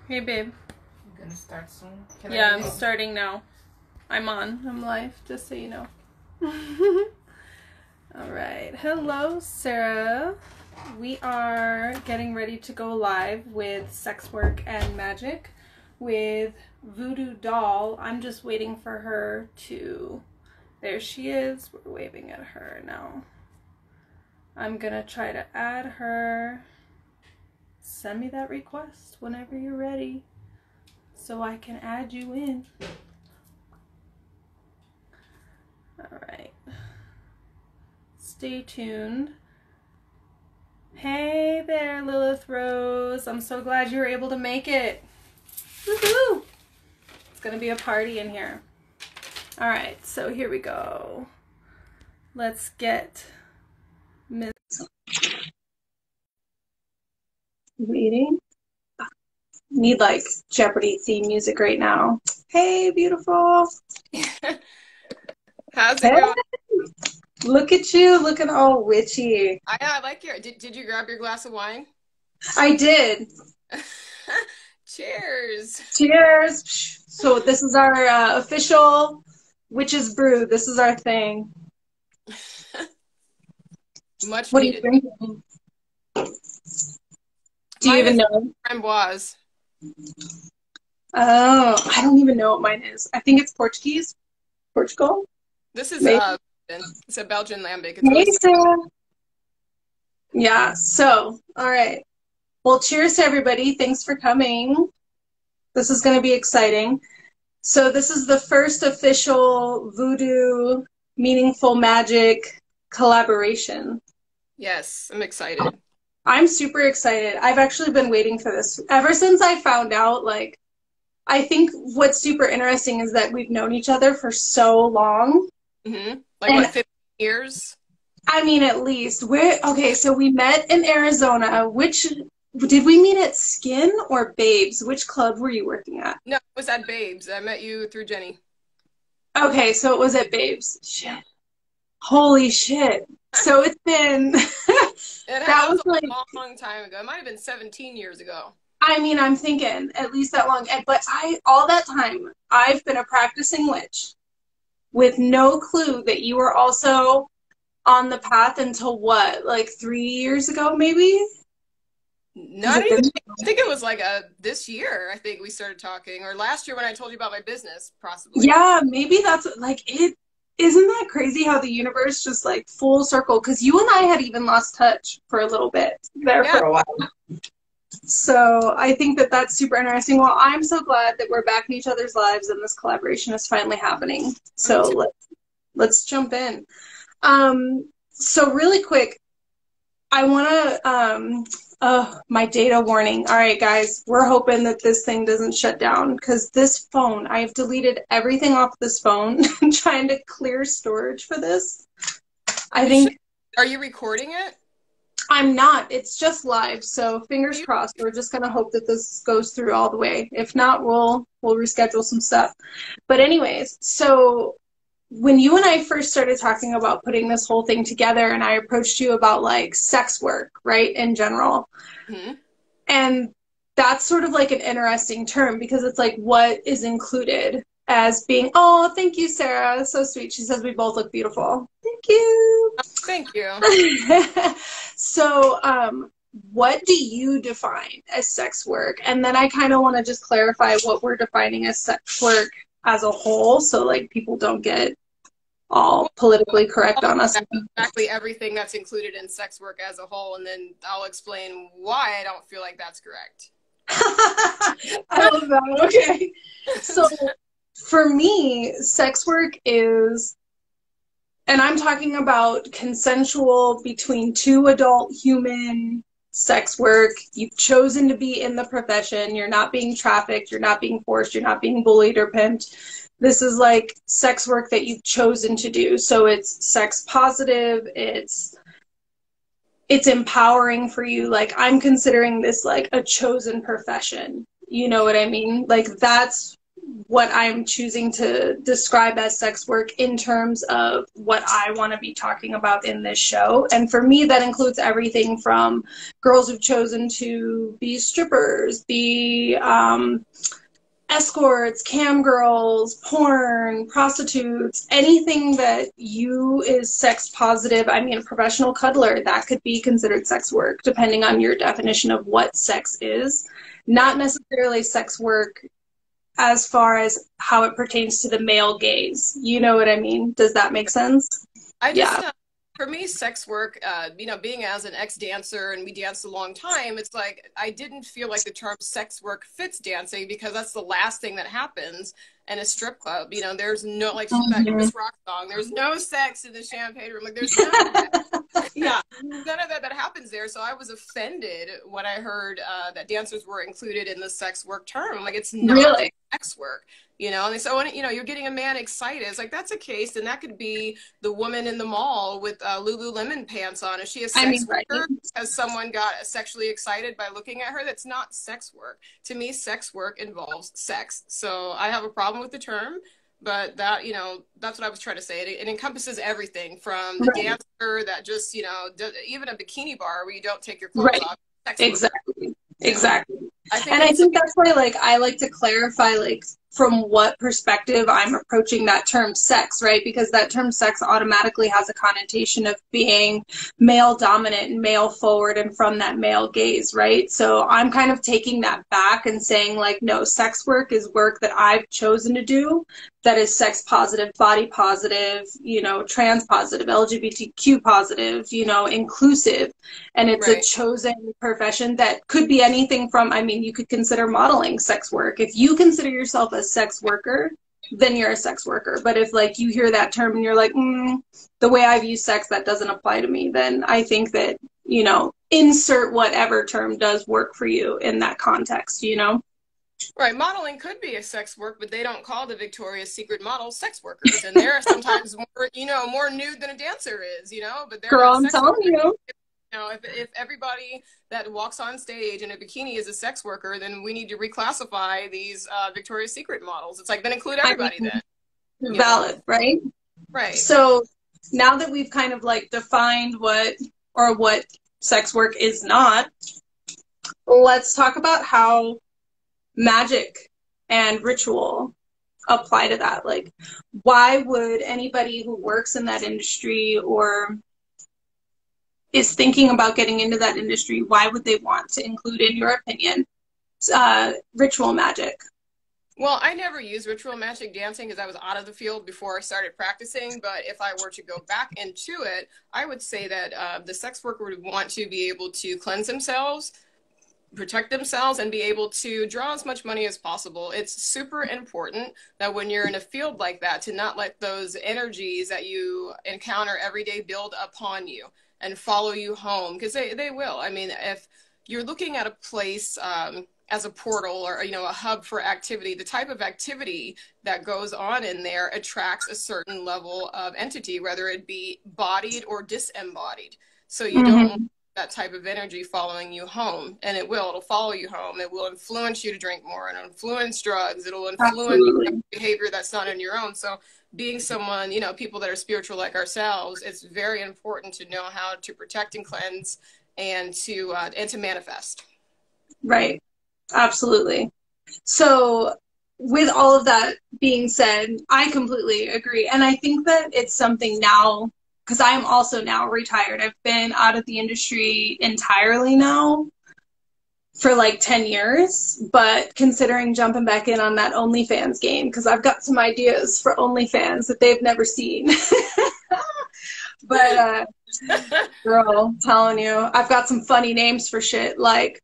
Hey, babe. You gonna start soon? I'm starting now. I'm on. I'm live, just so you know. All right. Hello, Sarah. We are getting ready to go live with Sex Work and Magic with Voodoo Doll. I'm just waiting for her to... There she is. We're waving at her now. I'm going to try to add her. Send me that request whenever you're ready so I can add you in. All right. Stay tuned. Hey there, Lilith Rose. I'm so glad you were able to make it. Woohoo! It's gonna be a party in here. All right, so here we go. Let's get Miss waiting. Need like Jeopardy theme music right now. Hey, beautiful. How's it going? Look at you, looking all witchy. I like your. Did you grab your glass of wine? I did. Cheers. Cheers. So this is our official Witch's Brew. This is our thing. Much What needed. are you drinking? Do you even know? Framboise. Oh, I don't even know what mine is. I think it's Portuguese. Portugal? This is Maybe. it's a Belgian lambic. It's Hey, really Sarah. Yeah, so, all right. Well, cheers to everybody. Thanks for coming. This is going to be exciting. So this is the first official Voodoo Meaningful Magic collaboration. Yes, I'm excited. I'm super excited. I've actually been waiting for this ever since I found out. Like, I think what's super interesting is that we've known each other for so long. Mm-hmm. Like, what, 15 years? I mean, at least. Okay, so we met in Arizona. Did we meet at Skin or Babes? Which club were you working at? No, it was at Babes. I met you through Jenny. Okay, so it was at Babes. Shit. Holy shit. So it's been... That was like a long time ago. It might have been 17 years ago. I mean, I'm thinking at least that long. But all that time, I've been a practicing witch with no clue that you were also on the path until what, like 3 years ago, maybe? Not even. I think it was like this year. I think we started talking, or last year when I told you about my business, possibly. Yeah, maybe that's like it. Isn't that crazy how the universe just like full circle? Because you and I had even lost touch for a little bit there for a while. So I think that that's super interesting. Well, I'm so glad that we're back in each other's lives and this collaboration is finally happening. So let's jump in. So really quick, I want to, my data warning. All right, guys, we're hoping that this thing doesn't shut down because this phone, I've deleted everything off this phone trying to clear storage for this. Are you recording it? I'm not. It's just live, so fingers crossed. We're just gonna hope that this goes through all the way. If not, we'll reschedule some stuff. But anyways, so when you and I first started talking about putting this whole thing together, and I approached you about like sex work, right, in general, and that's sort of like an interesting term because it's like what is included as being. Oh, thank you, Sarah. So sweet. She says we both look beautiful. Thank you. Thank you. So, what do you define as sex work? And then I kind of want to just clarify what we're defining as sex work as a whole, so like people don't get all politically correct on us. Exactly everything that's included in sex work as a whole, and then I'll explain why I don't feel like that's correct. I love that. Okay. So, for me, sex work is... And I'm talking about consensual between two adult human sex work. You've chosen to be in the profession. You're not being trafficked. You're not being forced. You're not being bullied or pimped. This is like sex work that you've chosen to do. So it's sex positive. It's empowering for you. Like, I'm considering this like a chosen profession. You know what I mean? Like, that's what I'm choosing to describe as sex work in terms of what I want to be talking about in this show. And for me, that includes everything from girls who've chosen to be strippers, be escorts, cam girls, porn, prostitutes, anything that you is sex positive. I mean, a professional cuddler, that could be considered sex work, depending on your definition of what sex is. Not necessarily sex work as far as how it pertains to the male gaze. You know what I mean? Does that make sense? Yeah. For me, sex work, you know, being as an ex-dancer and we danced a long time, it's like I didn't feel like the term sex work fits dancing because that's the last thing that happens in a strip club. You know, there's no, like that Chris Rock song, there's no sex in the champagne room. Like there's none of that. Yeah, none of that happens there. So I was offended when I heard that dancers were included in the sex work term. I'm like, it's not really sex work. You know, and so when, you know, you're getting a man excited, it's like, that's a case, and that could be the woman in the mall with Lululemon pants on. Is she a sex worker? Has someone got sexually excited by looking at her? That's not sex work. To me, sex work involves sex. So I have a problem with the term, but that, you know, that's what I was trying to say. It encompasses everything from the dancer that just, you know, even a bikini bar where you don't take your clothes off. Exactly. I think that's why, like, I like to clarify, like, from what perspective I'm approaching that term sex, right? Because that term sex automatically has a connotation of being male dominant and male forward and from that male gaze, right? So I'm kind of taking that back and saying, like, no, sex work is work that I've chosen to do that is sex positive, body positive, you know, trans positive, LGBTQ positive, you know, inclusive. And it's a chosen profession that could be anything from, I mean, you could consider modeling sex work. If you consider yourself a sex worker, then you're a sex worker. But if, like, you hear that term and you're like, the way I view sex, that doesn't apply to me, then I think that, you know, insert whatever term does work for you in that context, you know? Right, modeling could be a sex work, but they don't call the Victoria's Secret models sex workers, and they're sometimes more, you know, more nude than a dancer is, you know. But they're girl, I'm telling you. You know, if everybody that walks on stage in a bikini is a sex worker, then we need to reclassify these Victoria's Secret models. It's like, then include everybody then. Valid, right? Right. So now that we've kind of like defined what sex work is not, let's talk about how magic and ritual apply to that. Like, why would anybody who works in that industry or is thinking about getting into that industry, why would they want to include, in your opinion, ritual magic? Well, I never used ritual magic dancing because I was out of the field before I started practicing. But if I were to go back into it, I would say that the sex worker would want to be able to cleanse themselves, protect themselves, and be able to draw as much money as possible. It's super important that when you're in a field like that, to not let those energies that you encounter every day build upon you and follow you home, because they will. I mean, if you're looking at a place as a portal or, you know, a hub for activity, the type of activity that goes on in there attracts a certain level of entity, whether it be bodied or disembodied. So you don't want that type of energy following you home, and it'll follow you home. It will influence you to drink more, and influence drugs. It'll influence behavior that's not in your own. So being someone, you know, people that are spiritual like ourselves, it's very important to know how to protect and cleanse and to manifest. Right. Absolutely. So with all of that being said, I completely agree. And I think that it's something now, because I am also now retired. I've been out of the industry entirely now for like 10 years, but considering jumping back in on that OnlyFans game, because I've got some ideas for OnlyFans that they've never seen. But girl, I'm telling you, I've got some funny names for shit, like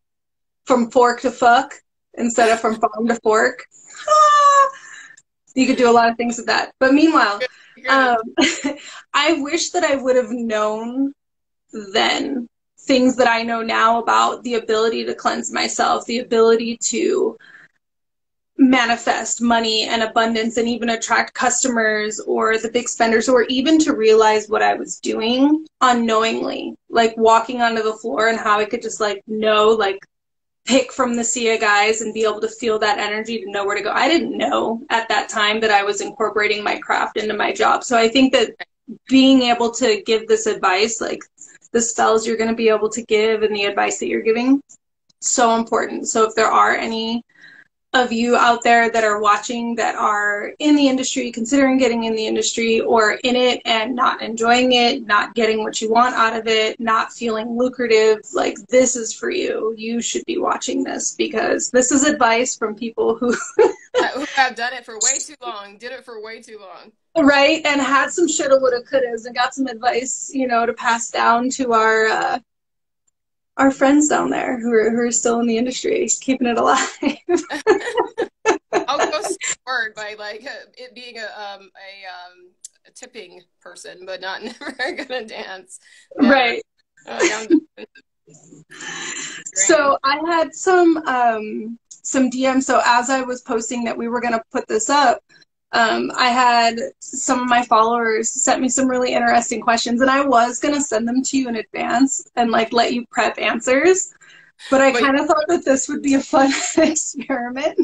from fork to fuck instead of from farm to fork. You could do a lot of things with that. But meanwhile, I wish that I would have known then things that I know now about the ability to cleanse myself, the ability to manifest money and abundance and even attract customers or the big spenders, or even to realize what I was doing unknowingly, like walking onto the floor and how I could just like know, like, pick from the sea of guys and be able to feel that energy to know where to go. I didn't know at that time that I was incorporating my craft into my job. So I think that being able to give this advice, like the spells you're going to be able to give and the advice that you're giving, so important. So if there are any of you out there that are watching that are in the industry, considering getting in the industry, or in it and not enjoying it, not getting what you want out of it, not feeling lucrative, like this is for you. You should be watching this because this is advice from people who who have done it for way too long, did it for way too long. Right, and had some shoulda, woulda, couldas, and got some advice, you know, to pass down to our friends down there who are still in the industry, keeping it alive. I'll go forward by like it being a tipping person, but not never gonna dance. Yeah. Right. So I had some DMs. So as I was posting that we were gonna put this up, I had some of my followers sent me some really interesting questions, and I was going to send them to you in advance and like let you prep answers, but I kind of thought that this would be a fun experiment.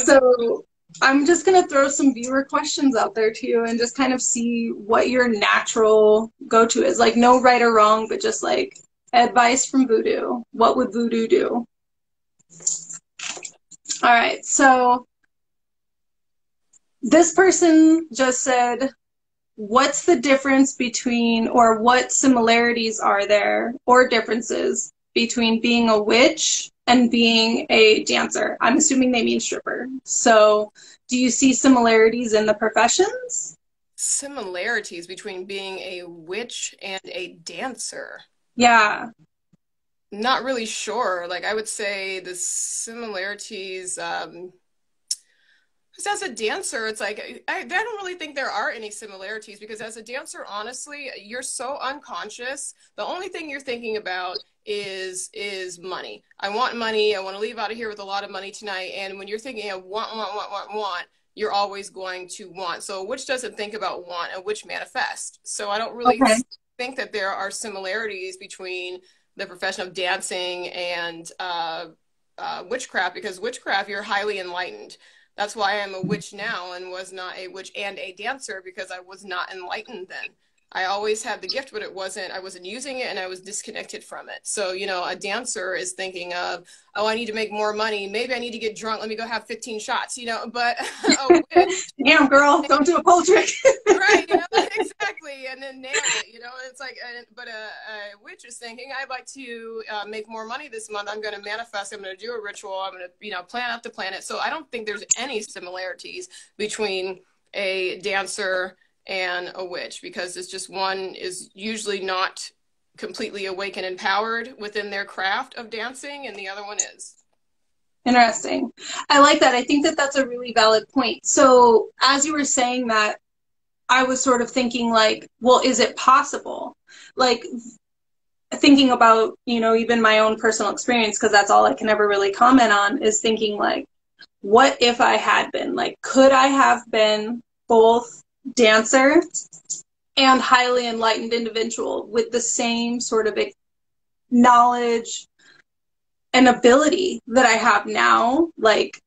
So I'm just going to throw some viewer questions out there to you and just kind of see what your natural go-to is. Like no right or wrong, but just like advice from Voodoo. What would Voodoo do? All right, so this person just said, what's the difference between, or what similarities are there, or differences between being a witch and being a dancer? I'm assuming they mean stripper. So do you see similarities in the professions? Similarities between being a witch and a dancer? Yeah. Not really sure. Like I would say the similarities, because as a dancer, it's like I don't really think there are any similarities because as a dancer, honestly, you're so unconscious. The only thing you're thinking about is money. I want money. I want to leave out of here with a lot of money tonight. And when you're thinking of want, you're always going to want. So a witch doesn't think about want, a witch manifests. So I don't really think that there are similarities between the profession of dancing and witchcraft, because witchcraft, you're highly enlightened. That's why I'm a witch now and was not a witch and a dancer, because I was not enlightened then. I always had the gift, but I wasn't using it and I was disconnected from it. So, you know, a dancer is thinking of, oh, I need to make more money. Maybe I need to get drunk. Let me go have 15 shots, you know, but a witch, damn girl, don't do a pole trick. Right, you know, exactly. And then nail it, you know, it's like, but a witch is thinking, I'd like to make more money this month. I'm going to manifest. I'm going to do a ritual. I'm going to, you know, plan out the planet. So I don't think there's any similarities between a dancer and a witch, because it's just one is usually not completely awake and empowered within their craft of dancing, and the other one is. Interesting. I like that. I think that that's a really valid point. So as you were saying that, I was sort of thinking like, well, is it possible? Like thinking about, you know, even my own personal experience, because that's all I can ever really comment on, is thinking like, what if I had been? Like, could I have been both dancer and highly enlightened individual with the same sort of knowledge and ability that I have now? Like,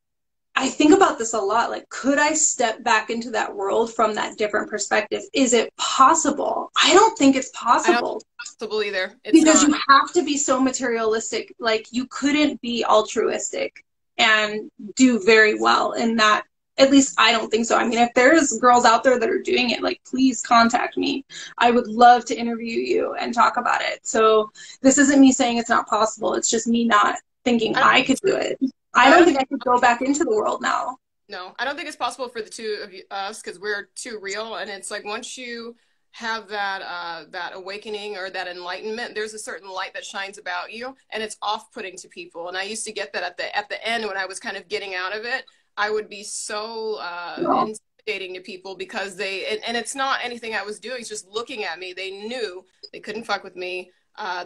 I think about this a lot. Like, could I step back into that world from that different perspective? Is it possible? I don't think it's possible. I don't think it's possible either. Because you have to be so materialistic. Like, you couldn't be altruistic and do very well in that. At least I don't think so. I mean, if there's girls out there that are doing it, like, please contact me. I would love to interview you and talk about it. So this isn't me saying it's not possible. It's just me not thinking I could do it. I don't think I could go back into the world now. No, I don't think it's possible for the two of us, because we're too real. And it's like, once you have that awakening or that enlightenment, there's a certain light that shines about you, and it's off-putting to people. And I used to get that at the end when I was kind of getting out of it. I would be so intimidating to people because and it's not anything I was doing, it's just looking at me. They knew they couldn't fuck with me.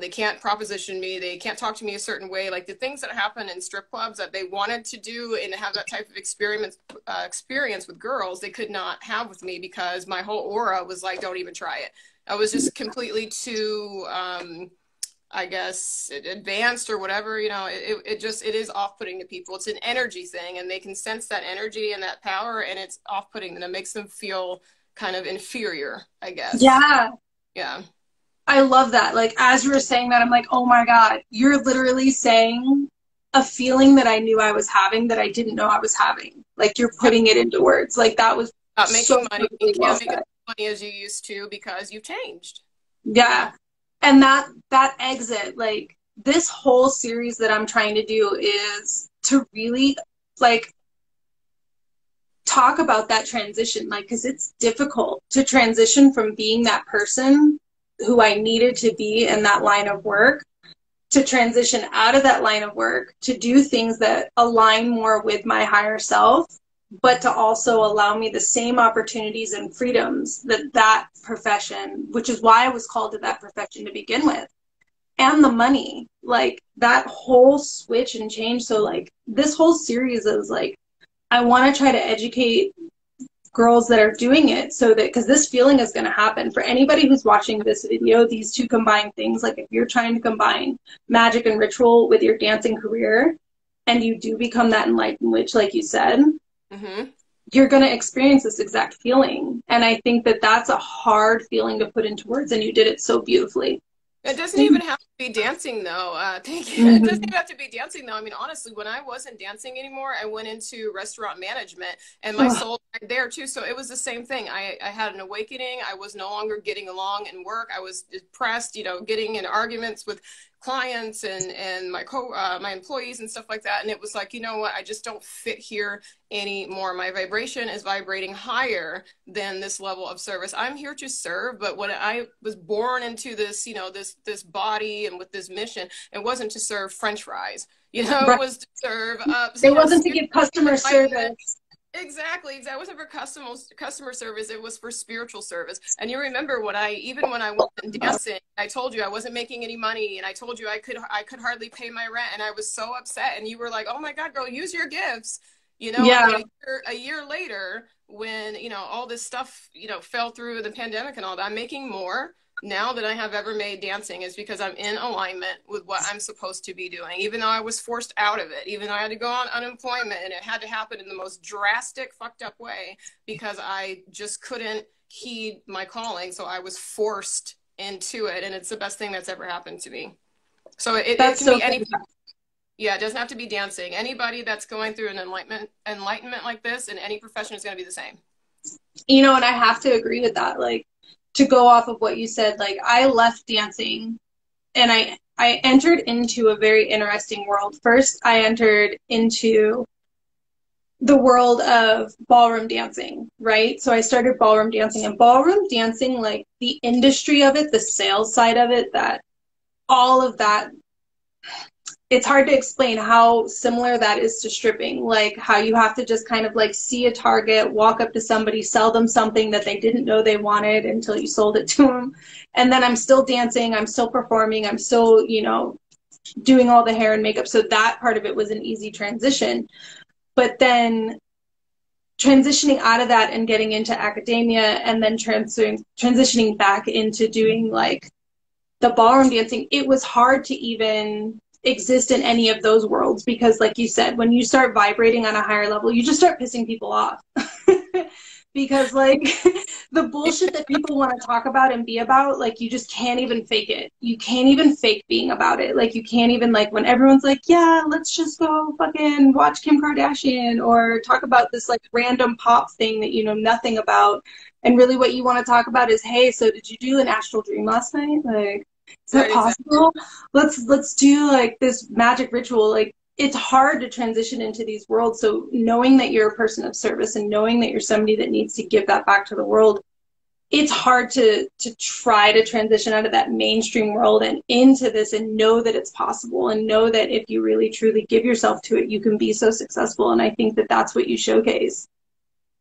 They can't proposition me. They can't talk to me a certain way. Like the things that happen in strip clubs that they wanted to do and have that type of experience with girls, they could not have with me, because my whole aura was like, don't even try it. I was just completely too I guess advanced or whatever, you know, it is off-putting to people. It's an energy thing, and they can sense that energy and that power, and it's off-putting, and it makes them feel kind of inferior, I guess. Yeah. Yeah. I love that. Like, as you were saying that, I'm like, oh my God, you're literally saying a feeling that I knew I was having that I didn't know I was having. Like, you're putting it into words. Like, that was Not so making money. You perfectly well can't make as said. much money as you used to because you've changed. You know? Yeah. And that exit, like, this whole series that I'm trying to do is to really, like, talk about that transition, like, because it's difficult to transition from being that person who I needed to be in that line of work to transition out of that line of work to do things that align more with my higher self, but to also allow me the same opportunities and freedoms that that profession, which is why I was called to that profession to begin with, and the money, like that whole switch and change. So like this whole series is like, I want to try to educate girls that are doing it so that, because this feeling is going to happen for anybody who's watching this video, these two combined things, like if you're trying to combine magic and ritual with your dancing career and you do become that enlightened witch, like you said, you're going to experience this exact feeling. And I think that that's a hard feeling to put into words, and you did it so beautifully. It doesn't even have to be dancing, though. Thank you. It doesn't even have to be dancing, though. I mean, honestly, when I wasn't dancing anymore, I went into restaurant management, and my soul was there too. So it was the same thing. I had an awakening. I was no longer getting along in work. I was depressed, you know, getting in arguments with clients and my employees and stuff like that. And it was like, you know what? I just don't fit here anymore. My vibration is vibrating higher than this level of service. I'm here to serve, but when I was born into this, you know, this body and with this mission, it wasn't to serve French fries. You know, Right. It was to serve. It wasn't to give customer service. Exactly. It wasn't for customer service. It was for spiritual service. And you remember when I went in dancing, I told you I wasn't making any money, and I told you I could hardly pay my rent, and I was so upset. And you were like, "Oh my God, girl, use your gifts." You know, Yeah. and then a year later, when you know all this stuff, you know, fell through the pandemic and all that, I'm making more now than I have ever made dancing, is because I'm in alignment with what I'm supposed to be doing, even though I was forced out of it, even though I had to go on unemployment, and it had to happen in the most drastic, fucked up way because I just couldn't heed my calling. So I was forced into it, and it's the best thing that's ever happened to me. So it That's can so be any, good. yeah, it doesn't have to be dancing. Anybody that's going through an enlightenment like this in any profession is going to be the same. You know, and I have to agree with that. Like, to go off of what you said, like I left dancing and I entered into a very interesting world. First, I entered into the world of ballroom dancing, right? So I started ballroom dancing, and ballroom dancing, like the industry of it, the sales side of it, that all of that, it's hard to explain how similar that is to stripping. Like how you have to just kind of like see a target, walk up to somebody, sell them something that they didn't know they wanted until you sold it to them. And then I'm still dancing, I'm still performing, I'm still, you know, doing all the hair and makeup. So that part of it was an easy transition. But then transitioning out of that and getting into academia, and then transitioning back into doing like the ballroom dancing, it was hard to even exist in any of those worlds, because like you said, when you start vibrating on a higher level, you just start pissing people off. Because like the bullshit that people want to talk about and be about, like you just can't even fake it. You can't even fake being about it. Like you can't even, like when everyone's like, yeah, let's just go fucking watch Kim Kardashian or talk about this like random pop thing that you know nothing about, and really what you want to talk about is, hey, so did you do an astral dream last night? Like, is that possible? Let's do like this magic ritual. Like it's hard to transition into these worlds. So knowing that you're a person of service and knowing that you're somebody that needs to give that back to the world, it's hard to try to transition out of that mainstream world and into this, and know that it's possible, and know that if you really truly give yourself to it, you can be so successful. And I think that that's what you showcase.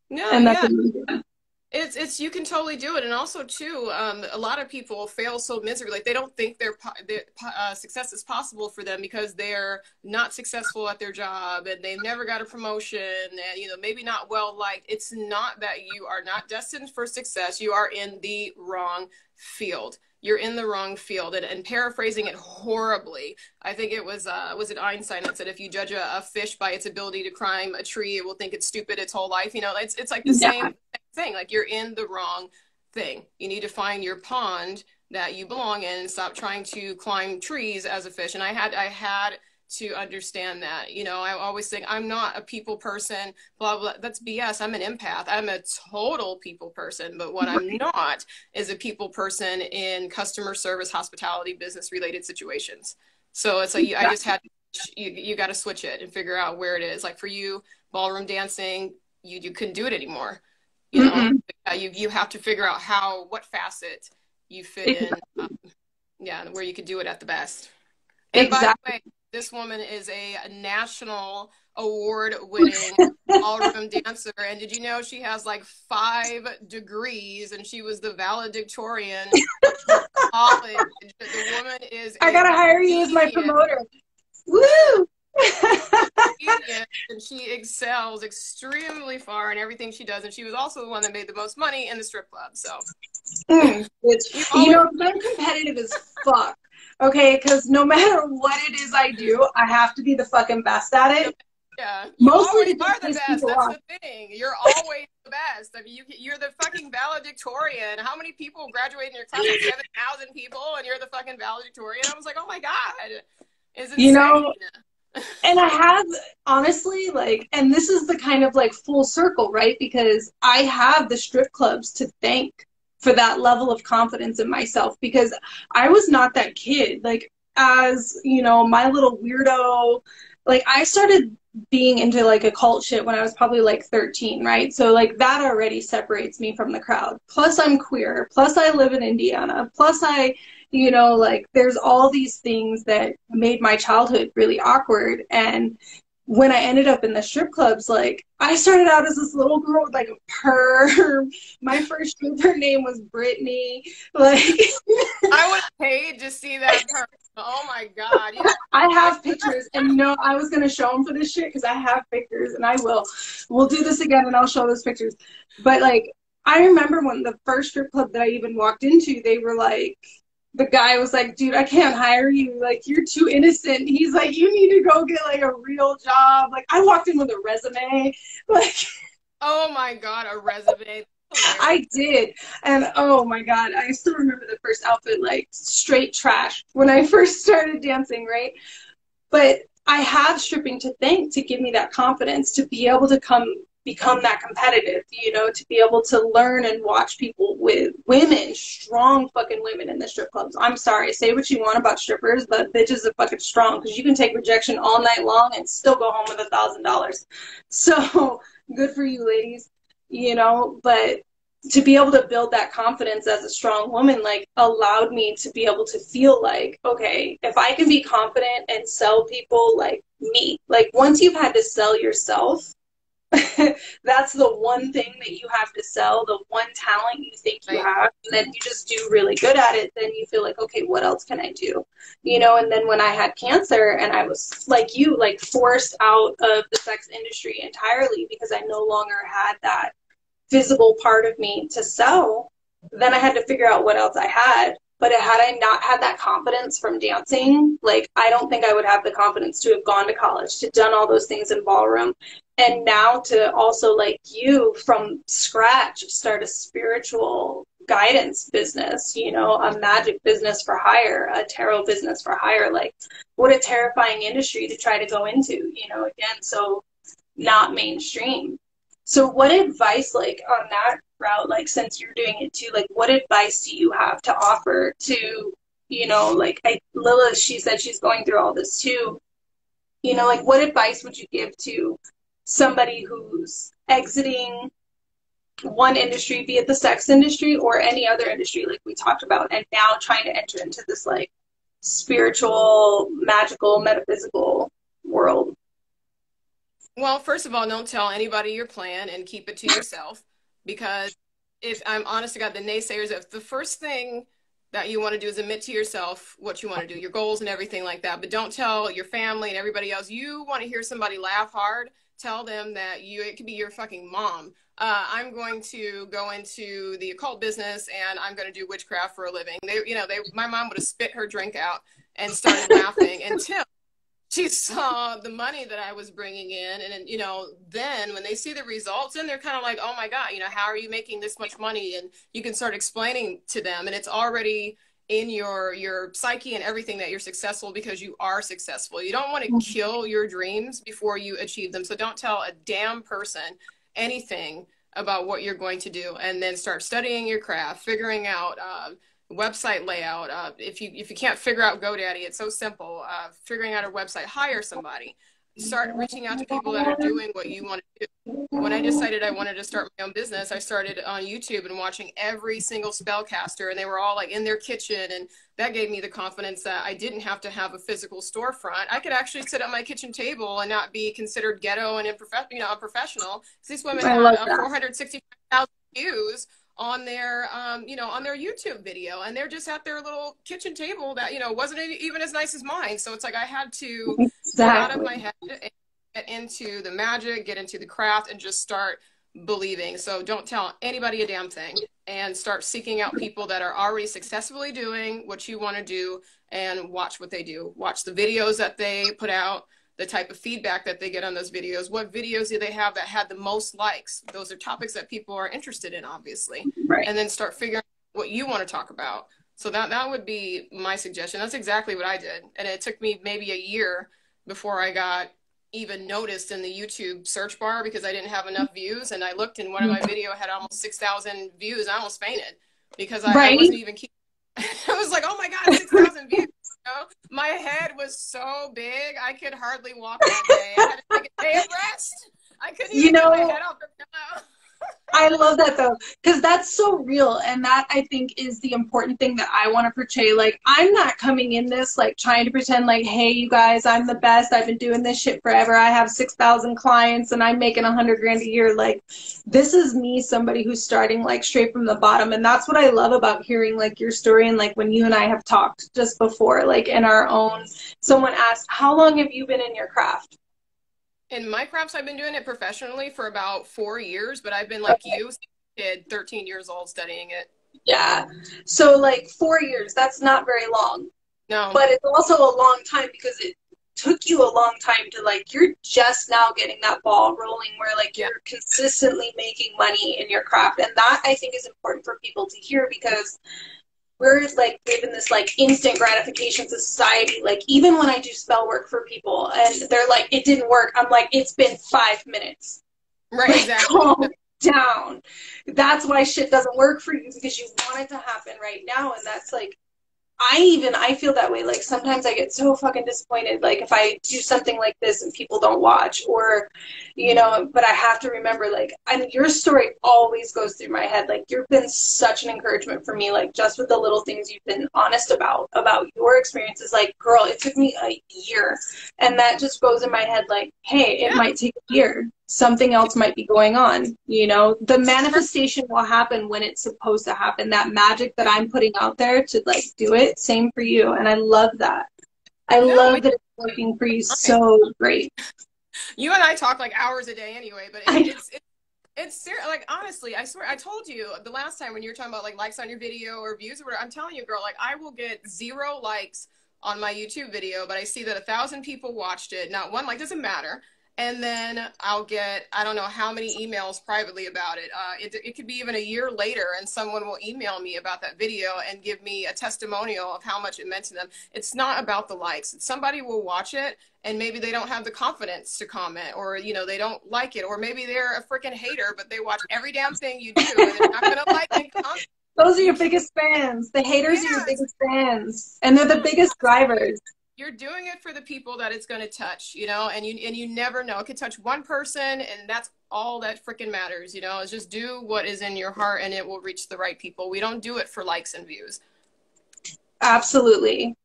No, And that's yeah. amazing. It's you can totally do it. And also too, a lot of people fail so miserably. Like they don't think their success is possible for them because they're not successful at their job and they've never got a promotion, and you know, maybe not well liked. It's not that you are not destined for success. You are in the wrong field. you're in the wrong field. And paraphrasing it horribly, I think it was it Einstein that said, if you judge a fish by its ability to climb a tree, it will think it's stupid its whole life. You know, it's like the same thing. Like, you're in the wrong thing. You need to find your pond that you belong in and stop trying to climb trees as a fish. And I had to understand that. You know, I always think I'm not a people person, blah, blah. That's BS. I'm an empath. I'm a total people person. But what I'm not is a people person in customer service, hospitality, business related situations. So it's like, I just had, you got to switch it and figure out where it is. Like for you, ballroom dancing, you couldn't do it anymore. You know, you have to figure out what facet you fit in. Yeah, where you could do it at the best. And by the way, this woman is a national award-winning ballroom dancer. And did you know she has like 5 degrees, and she was the valedictorian of college? The woman is I gotta hire you as my promoter. Woo! And she excels extremely far in everything she does. And she was also the one that made the most money in the strip club. So, you know, I'm competitive as fuck. Okay, because no matter what it is I do, I have to be the fucking best at it. Yeah, you always are the best. That's the thing. You're always the best. I mean, you're the fucking valedictorian. How many people graduate in your class? Like 7,000 people, and you're the fucking valedictorian. I was like, oh my god, is insane. You know, and I have, honestly, like, and this is the kind of like full circle, right? Because I have the strip clubs to thank for that level of confidence in myself, because I was not that kid. Like, as you know, my little weirdo, like, I started being into like occult shit when I was probably like 13, right? So like that already separates me from the crowd. Plus I'm queer. Plus I live in Indiana. Plus you know, like, there's all these things that made my childhood really awkward. And when I ended up in the strip clubs, like, I started out as this little girl with like a perm. My first stripper name was Brittany. Like, I would have paid to see that perm. Oh my god! Yeah. I have pictures, and no, I was gonna show them for this shit because I have pictures, and I will. We'll do this again, and I'll show those pictures. But like, I remember when the first strip club that I even walked into, they were like, the guy was like, dude, I can't hire you. Like, you're too innocent. He's like, you need to go get like a real job. Like, I walked in with a resume. Like, oh my god, a resume. I did. And oh my god, I still remember the first outfit, like, straight trash when I first started dancing, right? But I have stripping to thank to give me that confidence to be able to become that competitive, you know, to be able to learn and watch people with women, strong fucking women in the strip clubs. I'm sorry, say what you want about strippers, but bitches are fucking strong, because you can take rejection all night long and still go home with $1,000. So good for you, ladies, you know. But to be able to build that confidence as a strong woman, like, allowed me to be able to feel like, okay, if I can be confident and sell people like me, like, once you've had to sell yourself, that's the one thing that you have to sell, the one talent you think you have, and then you just do really good at it, then you feel like, okay, what else can I do? You know. And then when I had cancer and I was like you, like, forced out of the sex industry entirely because I no longer had that visible part of me to sell, then I had to figure out what else I had. But had I not had that confidence from dancing, like, I don't think I would have the confidence to have gone to college, to done all those things in ballroom. And now to also, like you, from scratch, start a spiritual guidance business, you know, a magic business for hire, a tarot business for hire. Like, what a terrifying industry to try to go into, you know, again, so not mainstream. So what advice, like, on that route, like, since you're doing it too, like, what advice do you have to offer to, you know, like, Lila, she said she's going through all this too, you know, like, what advice would you give to somebody who's exiting one industry, be it the sex industry or any other industry like we talked about, and now trying to enter into this, like, spiritual, magical, metaphysical world? Well, first of all, don't tell anybody your plan and keep it to yourself, because if I'm honest to God, the naysayers, if the first thing that you want to do is admit to yourself what you want to do, your goals and everything like that. But don't tell your family and everybody else. You want to hear somebody laugh hard, tell them that it could be your fucking mom. I'm going to go into the occult business and I'm going to do witchcraft for a living. My mom would have spit her drink out and started laughing until she saw the money that I was bringing in. And, then when they see the results, then they're kind of like, oh my God, how are you making this much money? And you can start explaining to them, and it's already in your psyche and everything that you're successful because you are successful. You don't want to kill your dreams before you achieve them. So don't tell a damn person anything about what you're going to do, and then start studying your craft, figuring out website layout. If you can't figure out GoDaddy, it's so simple. Figuring out a website, hire somebody. Start reaching out to people that are doing what you want to do. When I decided I wanted to start my own business, I started on YouTube and watching every single spellcaster, and they were all like in their kitchen, and that gave me the confidence that I didn't have to have a physical storefront. I could actually sit at my kitchen table and not be considered ghetto and unprofessional. These women have 465,000 views on their on their YouTube video, and they're just at their little kitchen table that wasn't even as nice as mine. So it's like I had to get out of my head and get into the magic, get into the craft, and just start believing. So don't tell anybody a damn thing, and start seeking out people that are already successfully doing what you want to do, and watch what they do. Watch the videos that they put out, the type of feedback that they get on those videos. What videos do they have that had the most likes? Those are topics that people are interested in, obviously. Right. And then start figuring out what you want to talk about. So that would be my suggestion. That's exactly what I did. And it took me maybe a year before I got even noticed in the YouTube search bar because I didn't have enough views. And I looked, and one of my video had almost 6,000 views. I almost fainted because I wasn't even keeping. I was like, oh my God, 6,000 views. My head was so big, I could hardly walk that day. I had to take a day of rest. I couldn't even get my head off the pillow. I love that though, because that's so real, and that I think is the important thing that I want to portray. Like, I'm not coming in this like trying to pretend like, hey, you guys, I'm the best. I've been doing this shit forever. I have 6,000 clients, and I'm making $100,000 a year. Like, this is me, somebody who's starting like straight from the bottom, and that's what I love about hearing like your story. And like when you and I have talked just before, like in our own, someone asked, how long have you been in your craft? In my crafts, I've been doing it professionally for about 4 years, but I've been like you, kid, 13 years old studying it. Yeah. So like 4 years, that's not very long. No. But it's also a long time because it took you a long time to like, you're just now getting that ball rolling where like you're consistently making money in your craft. And that I think is important for people to hear, because we're like live in this like instant gratification society. Like even when I do spell work for people and they're like, it didn't work, I'm like, it's been 5 minutes. Right, like, exactly. Calm down. That's why shit doesn't work for you, because you want it to happen right now. And that's like, I feel that way. Like sometimes I get so fucking disappointed, like if I do something like this and people don't watch, or but I have to remember, like, and your story always goes through my head. Like you've been such an encouragement for me, like just with the little things you've been honest about your experiences. Like, girl, it took me a year, and that just goes in my head like, hey, it might take a year. Something else might be going on. The manifestation will happen when it's supposed to happen. That magic that I'm putting out there to like do it, same for you. And I love that. I love that it's working for you so great. You and I talk like hours a day anyway, but it's serious. Like, honestly, I swear, I told you the last time when you were talking about like likes on your video or views or whatever, I'm telling you, girl, like I will get 0 likes on my YouTube video, but I see that 1,000 people watched it. Not one like, doesn't matter. And then I'll get, I don't know how many emails privately about it. It could be even a year later, and someone will email me about that video and give me a testimonial of how much it meant to them. It's not about the likes. Somebody will watch it, and maybe they don't have the confidence to comment, or, they don't like it, or maybe they're a freaking hater, but they watch every damn thing you do, and they're not going to like and comment. Those are your biggest fans. The haters are your biggest fans, and they're the biggest drivers. You're doing it for the people that it's going to touch, and you never know. It could touch one person, and that's all that freaking matters, is just do what is in your heart, and it will reach the right people. We don't do it for likes and views. Absolutely.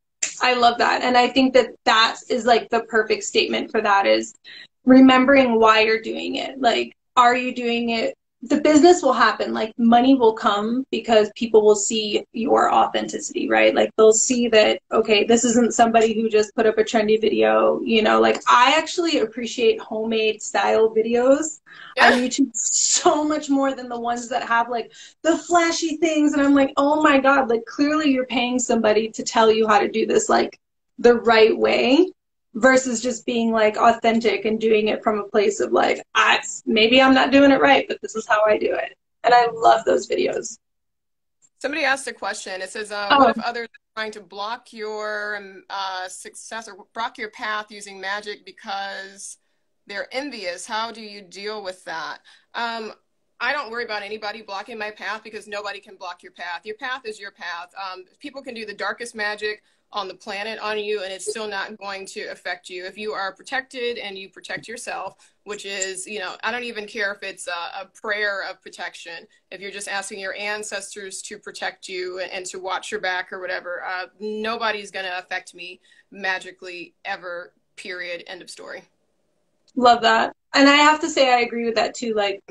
I love that. And I think that is like the perfect statement for that, is remembering why you're doing it. Like, are you doing it the business will happen. Like money will come because people will see your authenticity, right? Like they'll see that, okay, this isn't somebody who just put up a trendy video, you know, like I actually appreciate homemade style videos on Yeah. YouTube so much more than the ones that have like the flashy things. And I'm like, oh my God, like clearly you're paying somebody to tell you how to do this like the right way versus just being like authentic and doing it from a place of like, maybe I'm not doing it right, but this is how I do it. And I love those videos. Somebody asked a question. It says, what Oh, if others are trying to block your success or block your path using magic because they're envious? How do you deal with that? I don't worry about anybody blocking my path because nobody can block your path. Your path is your path. People can do the darkest magic on the planet on you, and it's still not going to affect you. If you are protected and you protect yourself, which is, you know, I don't even care if it's a prayer of protection. If you're just asking your ancestors to protect you and to watch your back or whatever, nobody's going to affect me magically ever, period, end of story. love that. And I have to say, I agree with that too. Like,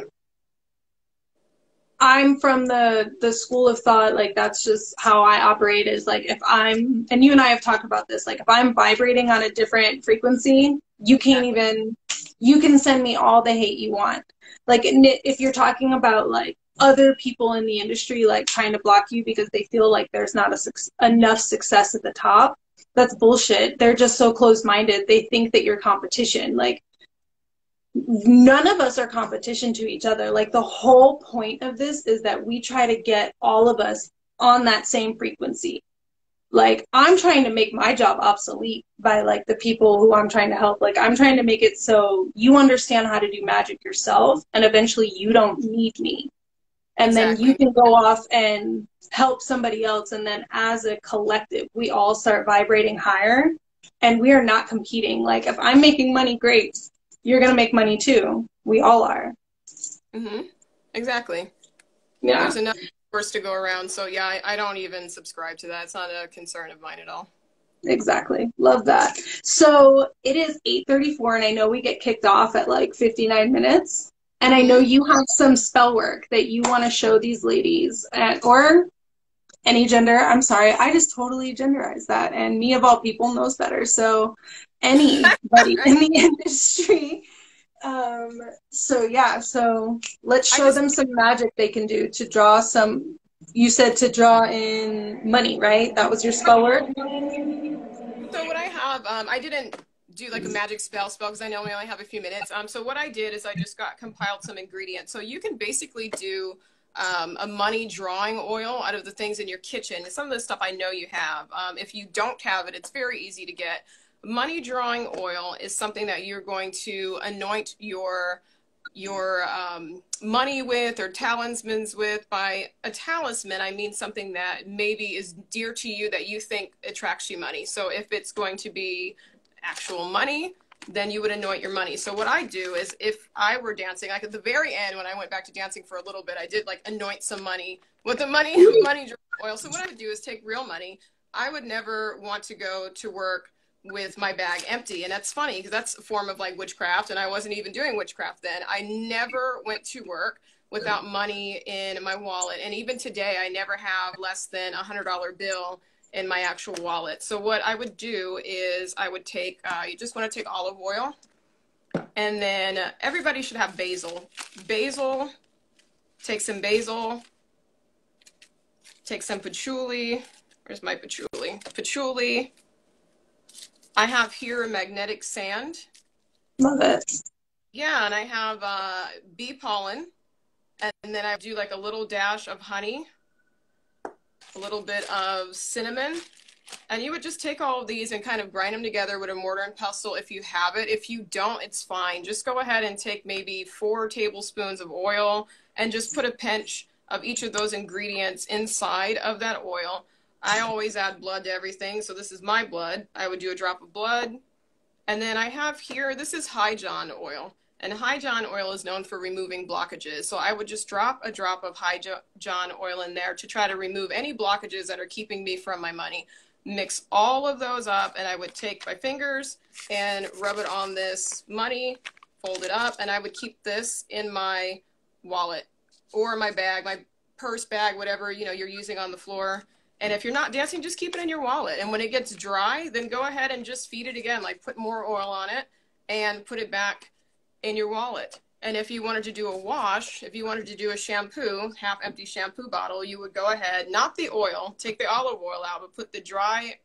I'm from the school of thought, like that's just how I operate is like if I'm, and you and I have talked about this, like if I'm vibrating on a different frequency, you can't Exactly. even, you can send me all the hate you want. Like if you're talking about like other people in the industry like trying to block you because they feel like there's not enough success at the top, that's bullshit. They're just so closed-minded. They think that you're competition. Like none of us are competition to each other. Like the whole point of this is that we try to get all of us on that same frequency. Like I'm trying to make my job obsolete by like the people who I'm trying to help. Like I'm trying to make it so you understand how to do magic yourself and eventually you don't need me. And then you Exactly. can go off and help somebody else. And then as a collective, we all start vibrating higher and we are not competing. Like if I'm making money, great. You're going to make money too. We all are. Mm-hmm. Exactly. Yeah, There's enough force to go around. So yeah, I don't even subscribe to that. It's not a concern of mine at all. exactly. Love that. So it is 8:34 and I know we get kicked off at like 59 minutes. And I know Mm-hmm. you have some spell work that you want to show these ladies or any gender. I'm sorry. I just totally genderized that. And me of all people knows better. So anybody in Right. the industry. Um, so yeah, so let's I show just them some magic they can do to draw some, you said to draw in money, right? That was your spell word? so what I have, I didn't do like a magic spell because I know we only have a few minutes. So what I did is I just got compiled some ingredients. So you can basically do a money drawing oil out of the things in your kitchen. Some of the stuff I know you have. If you don't have it, it's very easy to get. Money drawing oil is something that you're going to anoint your money with or talismans with. By a talisman I mean something that maybe is dear to you that you think attracts you money. So if it's going to be actual money, then you would anoint your money. So what I do is if I were dancing, like at the very end when I went back to dancing for a little bit, I did like anoint some money with the money oil. So what I would do is take real money. I would never want to go to work with my bag empty. And that's funny because that's a form of like witchcraft. And I wasn't even doing witchcraft then. I never went to work without money in my wallet. And even today, I never have less than $100 bill in my actual wallet. So what I would do is I would take, you just want to take olive oil. And then everybody should have basil. Basil, take some basil, take some patchouli. Where's my patchouli? Patchouli. I have here magnetic sand. Love it. Yeah, and I have bee pollen, and then I do like a little dash of honey, a little bit of cinnamon, and you would just take all of these and kind of grind them together with a mortar and pestle if you have it. If you don't, it's fine. Just go ahead and take maybe 4 tablespoons of oil and just put a pinch of each of those ingredients inside of that oil. I always add blood to everything, so this is my blood. I would do a drop of blood. And then I have here, this is High John oil. And High John oil is known for removing blockages. So I would just drop a drop of High John oil in there to try to remove any blockages that are keeping me from my money. Mix all of those up, and I would take my fingers and rub it on this money, fold it up, and I would keep this in my wallet or my bag, my purse bag, whatever, you know, you're using on the floor. And if you're not dancing, just keep it in your wallet. And when it gets dry, then go ahead and just feed it again, like put more oil on it and put it back in your wallet. And if you wanted to do a wash, if you wanted to do a shampoo, half empty shampoo bottle, you would go ahead, not the oil, take the olive oil out, but put the dry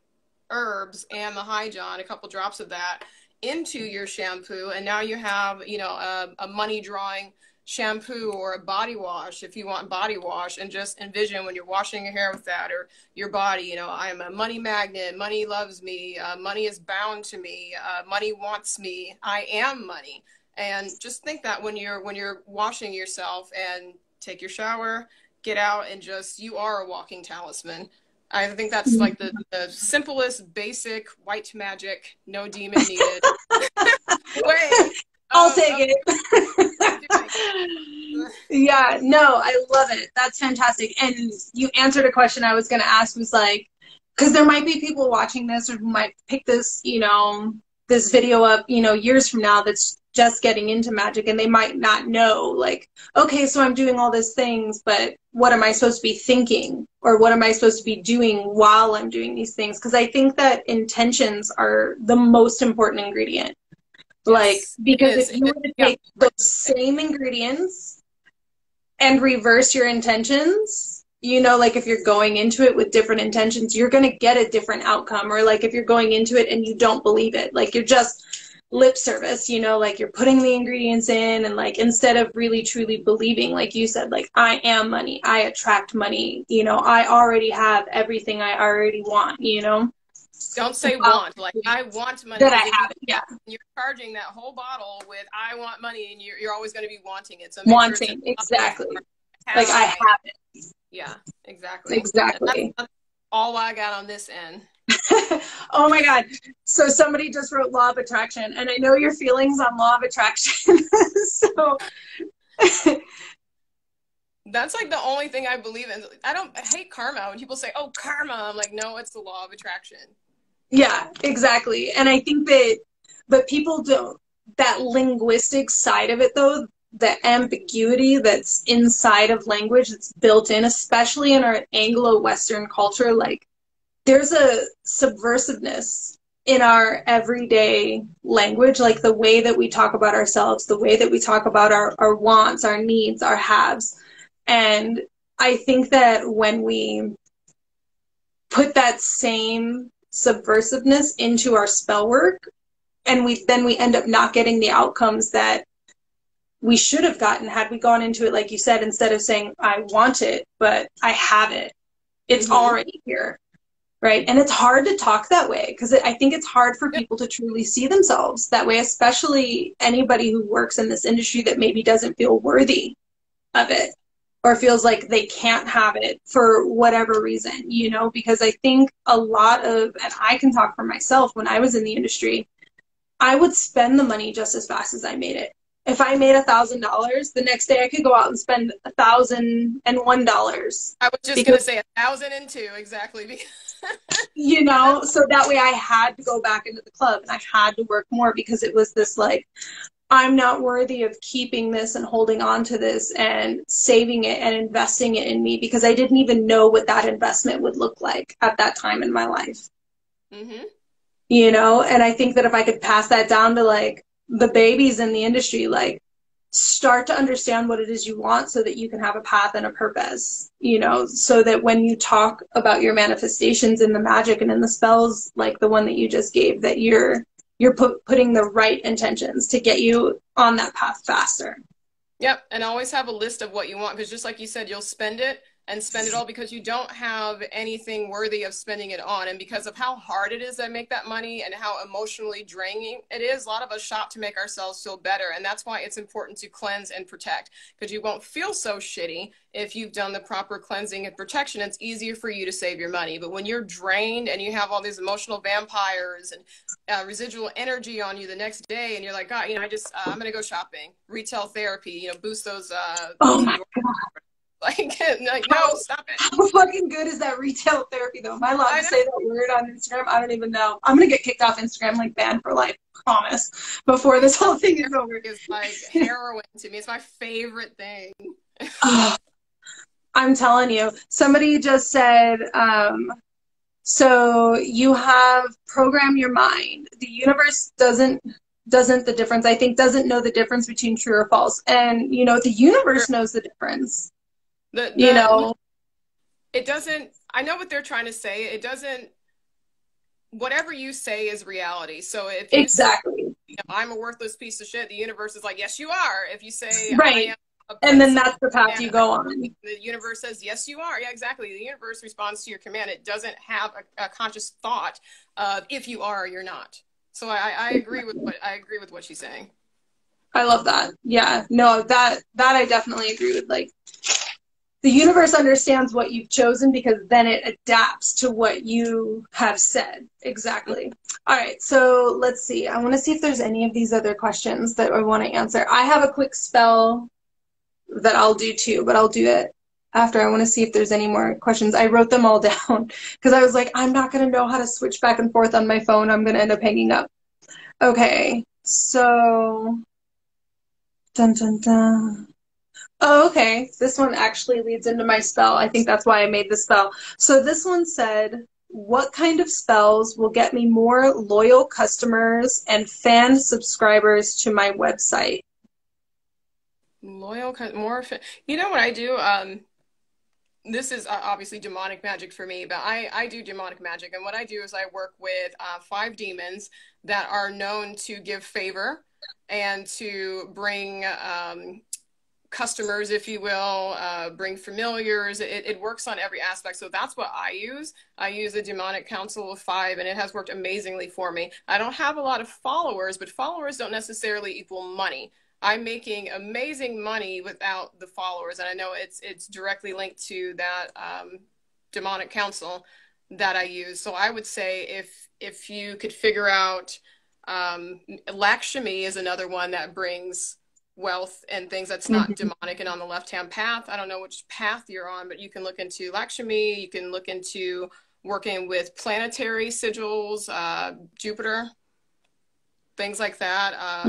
herbs and the Hyjon, a couple drops of that, into your shampoo. And now you have, you know, a money drawing shampoo or a body wash if you want body wash. And just envision when you're washing your hair with that, or your body, you know, I am a money magnet, money loves me, money is bound to me, money wants me, I am money. And just think that when you're washing yourself, and take your shower, get out, and just, you are a walking talisman. I think that's like the simplest, basic white magic, no demon needed way. I'll take it. Yeah, no, I love it. That's fantastic. And you answered a question I was going to ask, was like, because there might be people watching this or who might pick this, you know, this video up, you know, years from now, that's just getting into magic, and they might not know, like, okay, so I'm doing all these things, but what am I supposed to be thinking, or what am I supposed to be doing while I'm doing these things? Because I think that intentions are the most important ingredient. Like, because if you were to take those same ingredients and reverse your intentions, you know, like if you're going into it with different intentions, you're going to get a different outcome. Or like if you're going into it and you don't believe it, like you're just lip service, you know, like you're putting the ingredients in, and like instead of really truly believing, like you said, like, I am money, I attract money, you know, I already have everything I already want, you know. Don't say want, like I want money. That I have it, yeah. You're charging that whole bottle with I want money, and you're always going to be wanting it. So wanting, exactly. Like I have it. Yeah, exactly. Exactly. That's all I got on this end. Oh my God. So somebody just wrote law of attraction, and I know your feelings on law of attraction. So that's like the only thing I believe in. I hate karma. When people say, oh, karma, I'm like, no, it's the law of attraction. Yeah, exactly. And I think but people don't, that linguistic side of it though, the ambiguity that's inside of language that's built in, especially in our Anglo-Western culture, like there's a subversiveness in our everyday language, like the way that we talk about ourselves, the way that we talk about our wants, our needs, our haves. And I think that when we put that same subversiveness into our spell work, and we end up not getting the outcomes that we should have gotten had we gone into it, like you said, instead of saying, I want it, but I have it. It's already here. Right. And it's hard to talk that way, because I think it's hard for people to truly see themselves that way, especially anybody who works in this industry that maybe doesn't feel worthy of it, or feels like they can't have it for whatever reason, you know, because I think a lot of, and I can talk for myself, when I was in the industry, I would spend the money just as fast as I made it. If I made $1,000, the next day I could go out and spend $1,001. I was just going to say 1,002, exactly. You know, so that way I had to go back into the club, and I had to work more, because it was this like, I'm not worthy of keeping this and holding on to this and saving it and investing it in me, because I didn't even know what that investment would look like at that time in my life. You know, and I think that if I could pass that down to like the babies in the industry, like start to understand what it is you want, so that you can have a path and a purpose, you know, so that when you talk about your manifestations in the magic and in the spells, like the one that you just gave, that you're putting the right intentions to get you on that path faster. Yep. And always have a list of what you want, because just like you said, you'll spend it all because you don't have anything worthy of spending it on. And because of how hard it is to make that money and how emotionally draining it is, a lot of us shop to make ourselves feel better. And that's why it's important to cleanse and protect, because you won't feel so shitty if you've done the proper cleansing and protection. It's easier for you to save your money. But when you're drained and you have all these emotional vampires and residual energy on you the next day, and you're like, God, you know, I'm going to go shopping, retail therapy, you know, boost those. Oh my God. Like, no, stop it. How fucking good is that retail therapy, though? Am I allowed to say that word on Instagram? I don't even know. I'm going to get kicked off Instagram, like banned for life, promise, before this whole thing is over. It's like heroin to me. It's my favorite thing. I'm telling you. Somebody just said, so you have program your mind. The universe doesn't the difference, I think, doesn't know the difference between true or false. And, you know, the universe knows the difference. You know, it doesn't, I know what they're trying to say. It doesn't, whatever you say is reality. So if you exactly say, you know, I'm a worthless piece of shit, the universe is like, yes, you are. If you say, right, and then that's the path you go on. The universe says, yes, you are. Yeah, exactly. The universe responds to your command. It doesn't have a conscious thought of if you are or you're not. So I agree with what she's saying. I love that. Yeah, no, that I definitely agree with. Like, the universe understands what you've chosen because then it adapts to what you have said. Exactly. All right, so let's see. I want to see if there's any of these other questions that I want to answer. I have a quick spell that I'll do too, but I'll do it after. I want to see if there's any more questions. I wrote them all down because I was like, I'm not going to know how to switch back and forth on my phone. I'm going to end up hanging up. Okay, so dun dun dun. Oh, okay. This one actually leads into my spell. I think that's why I made the spell. So this one said, what kind of spells will get me more loyal customers and fan subscribers to my website? Loyal, more, you know what I do? This is obviously demonic magic for me, but I do demonic magic. And what I do is I work with 5 demons that are known to give favor and to bring customers, if you will, bring familiars. It works on every aspect. So that's what I use. I use a demonic council of 5, and it has worked amazingly for me. I don't have a lot of followers, but followers don't necessarily equal money. I'm making amazing money without the followers, and I know it's directly linked to that demonic council that I use. So I would say if you could figure out, Lakshmi is another one that brings wealth and things that's not demonic and on the left-hand path. I don't know which path you're on, but you can look into Lakshmi. You can look into working with planetary sigils, Jupiter, things like that,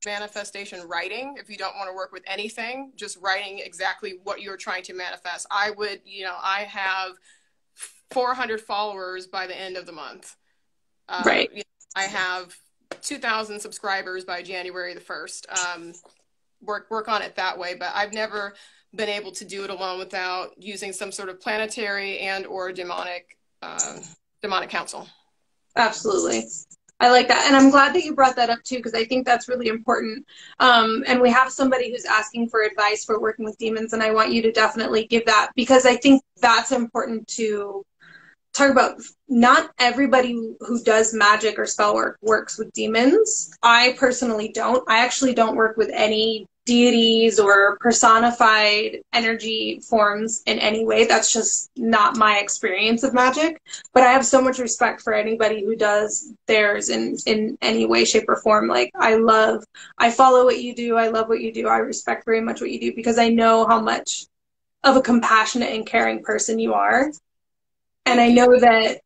manifestation writing. If you don't want to work with anything, just writing exactly what you're trying to manifest. I would, you know, I have 400 followers by the end of the month. Right. You know, I have 2,000 subscribers by January the 1st. Work on it that way, but I've never been able to do it alone without using some sort of planetary and or demonic council. Absolutely. I like that. And I'm glad that you brought that up too, because I think that's really important. And we have somebody who's asking for advice for working with demons, and I want you to definitely give that, because I think that's important to talk about. Not everybody who does magic or spell work works with demons. I personally don't. I actually don't work with any deities or personified energy forms in any way. That's just not my experience of magic. But I have so much respect for anybody who does theirs in any way, shape, or form. Like, I follow what you do. I love what you do. I respect very much what you do, because I know how much of a compassionate and caring person you are. And I know that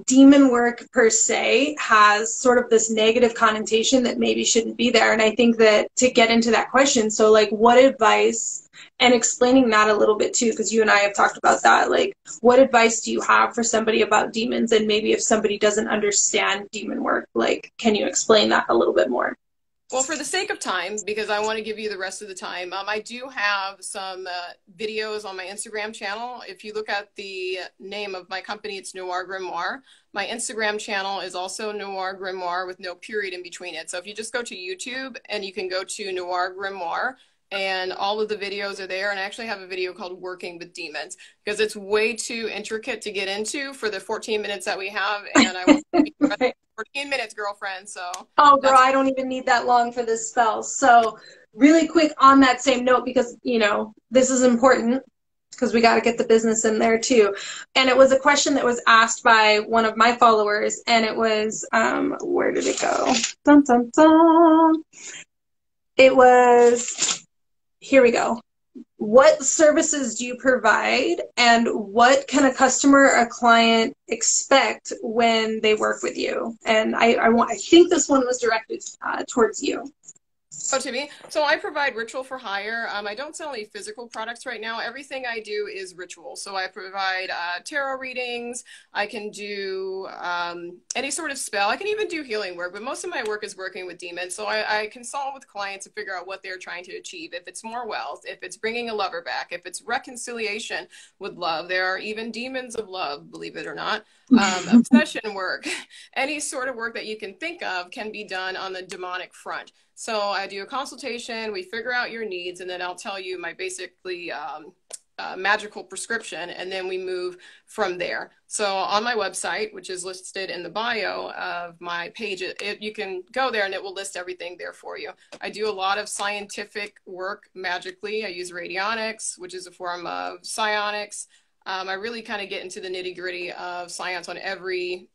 demon work per se has sort of this negative connotation that maybe shouldn't be there. And I think that to get into that question, so like, what advice, and explaining that a little bit too, because you and I have talked about that, like, what advice do you have for somebody about demons? And maybe if somebody doesn't understand demon work, like, can you explain that a little bit more? Well, for the sake of time, because I want to give you the rest of the time, I do have some videos on my Instagram channel. If you look at the name of my company, it's Noir Grimoire. My Instagram channel is also Noir Grimoire with no period in between it. So if you just go to YouTube, and you can go to Noir Grimoire, and all of the videos are there. And I actually have a video called Working with Demons, because it's way too intricate to get into for the 14 minutes that we have. And I want to be 14 minutes, girlfriend. So, oh, girl, I don't even need that long for this spell. So really quick on that same note, because, you know, this is important, because we got to get the business in there too. And it was a question that was asked by one of my followers, and it was, where did it go? Dun, dun, dun. It was, here we go. what services do you provide, and what can a customer or a client expect when they work with you? And I think this one was directed towards you. Oh, to me? So I provide ritual for hire. I don't sell any physical products right now. Everything I do is ritual. So I provide tarot readings. I can do any sort of spell. I can even do healing work, but most of my work is working with demons. So I consult with clients to figure out what they're trying to achieve. If it's more wealth, if it's bringing a lover back, if it's reconciliation with love. There are even demons of love, believe it or not. Obsession work, any sort of work that you can think of can be done on the demonic front. So I do a consultation, we figure out your needs, and then I'll tell you my basically magical prescription, and then we move from there. So on my website, which is listed in the bio of my page, you can go there and it will list everything there for you. I do a lot of scientific work magically. I use radionics, which is a form of psionics. I really kind of get into the nitty gritty of science on every